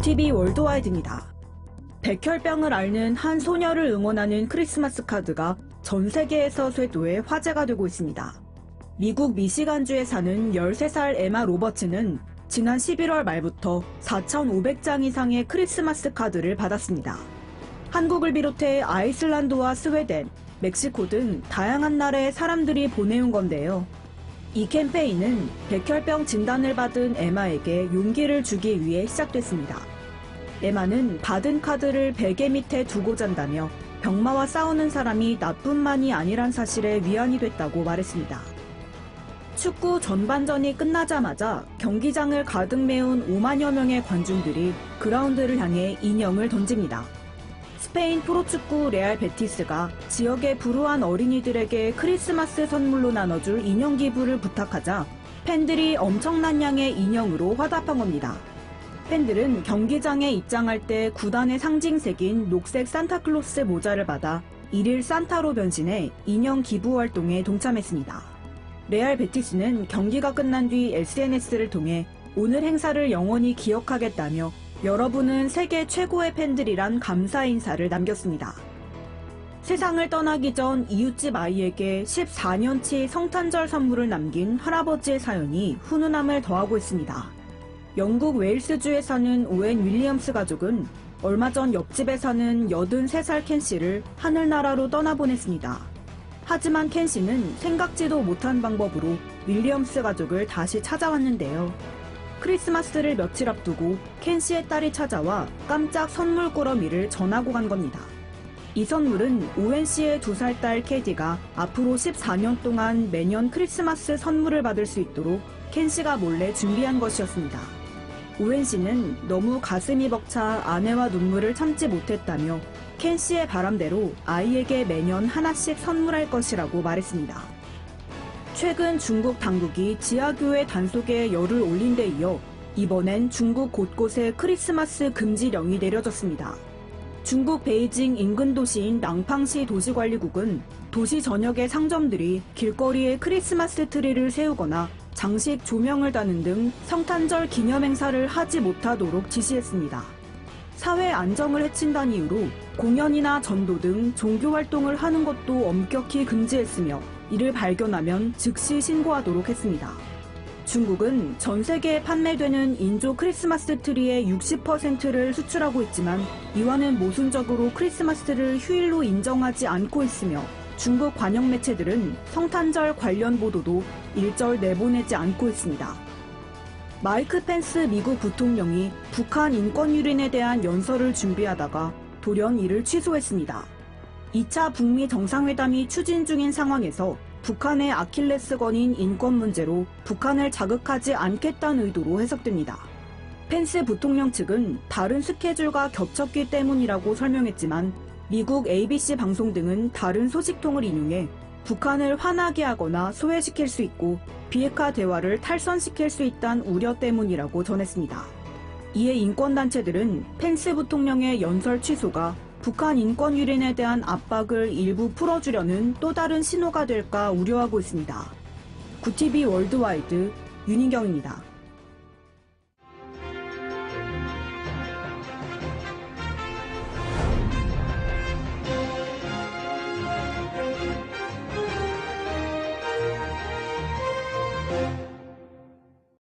구티비 월드와이드입니다. 백혈병을 앓는 한 소녀를 응원하는 크리스마스 카드가 전 세계에서 쇄도해 화제가 되고 있습니다. 미국 미시간주에 사는 13살 에마 로버츠는 지난 11월 말부터 4,500장 이상의 크리스마스 카드를 받았습니다. 한국을 비롯해 아이슬란드와 스웨덴, 멕시코 등 다양한 나라의 사람들이 보내온 건데요. 이 캠페인은 백혈병 진단을 받은 에마에게 용기를 주기 위해 시작됐습니다. 에마는 받은 카드를 베개 밑에 두고 잔다며 병마와 싸우는 사람이 나뿐만이 아니란 사실에 위안이 됐다고 말했습니다. 축구 전반전이 끝나자마자 경기장을 가득 메운 5만여 명의 관중들이 그라운드를 향해 인형을 던집니다. 스페인 프로축구 레알 베티스가 지역의 불우한 어린이들에게 크리스마스 선물로 나눠줄 인형 기부를 부탁하자 팬들이 엄청난 양의 인형으로 화답한 겁니다. 팬들은 경기장에 입장할 때 구단의 상징색인 녹색 산타클로스 모자를 받아 일일 산타로 변신해 인형 기부 활동에 동참했습니다. 레알 베티스는 경기가 끝난 뒤 SNS를 통해 오늘 행사를 영원히 기억하겠다며 여러분은 세계 최고의 팬들이란 감사 인사를 남겼습니다. 세상을 떠나기 전 이웃집 아이에게 14년치 성탄절 선물을 남긴 할아버지의 사연이 훈훈함을 더하고 있습니다. 영국 웨일스주에 사는 오웬 윌리엄스 가족은 얼마 전 옆집에 사는 83살 켄 씨를 하늘나라로 떠나보냈습니다. 하지만 켄 씨는 생각지도 못한 방법으로 윌리엄스 가족을 다시 찾아왔는데요. 크리스마스를 며칠 앞두고 켄 씨의 딸이 찾아와 깜짝 선물 꾸러미를 전하고 간 겁니다. 이 선물은 오웬 씨의 2살 딸 캐디가 앞으로 14년 동안 매년 크리스마스 선물을 받을 수 있도록 켄 씨가 몰래 준비한 것이었습니다. 오웬 씨는 너무 가슴이 벅차 아내와 눈물을 참지 못했다며 켄 씨의 바람대로 아이에게 매년 하나씩 선물할 것이라고 말했습니다. 최근 중국 당국이 지하교회 단속에 열을 올린 데 이어 이번엔 중국 곳곳에 크리스마스 금지령이 내려졌습니다. 중국 베이징 인근 도시인 낭팡시 도시관리국은 도시 전역의 상점들이 길거리에 크리스마스 트리를 세우거나 장식 조명을 다는 등 성탄절 기념 행사를 하지 못하도록 지시했습니다. 사회 안정을 해친다는 이유로 공연이나 전도 등 종교 활동을 하는 것도 엄격히 금지했으며 이를 발견하면 즉시 신고하도록 했습니다. 중국은 전 세계에 판매되는 인조 크리스마스 트리의 60%를 수출하고 있지만 이와는 모순적으로 크리스마스를 휴일로 인정하지 않고 있으며 중국 관영 매체들은 성탄절 관련 보도도 일절 내보내지 않고 있습니다. 마이크 펜스 미국 부통령이 북한 인권 유린에 대한 연설을 준비하다가 돌연 이를 취소했습니다. 2차 북미 정상회담이 추진 중인 상황에서 북한의 아킬레스건인 인권 문제로 북한을 자극하지 않겠다는 의도로 해석됩니다. 펜스 부통령 측은 다른 스케줄과 겹쳤기 때문이라고 설명했지만 미국 ABC 방송 등은 다른 소식통을 인용해 북한을 화나게 하거나 소외시킬 수 있고 비핵화 대화를 탈선시킬 수 있다는 우려 때문이라고 전했습니다. 이에 인권단체들은 펜스 부통령의 연설 취소가 북한 인권 유린에 대한 압박을 일부 풀어주려는 또 다른 신호가 될까 우려하고 있습니다. 구티비 월드와이드 윤희경입니다.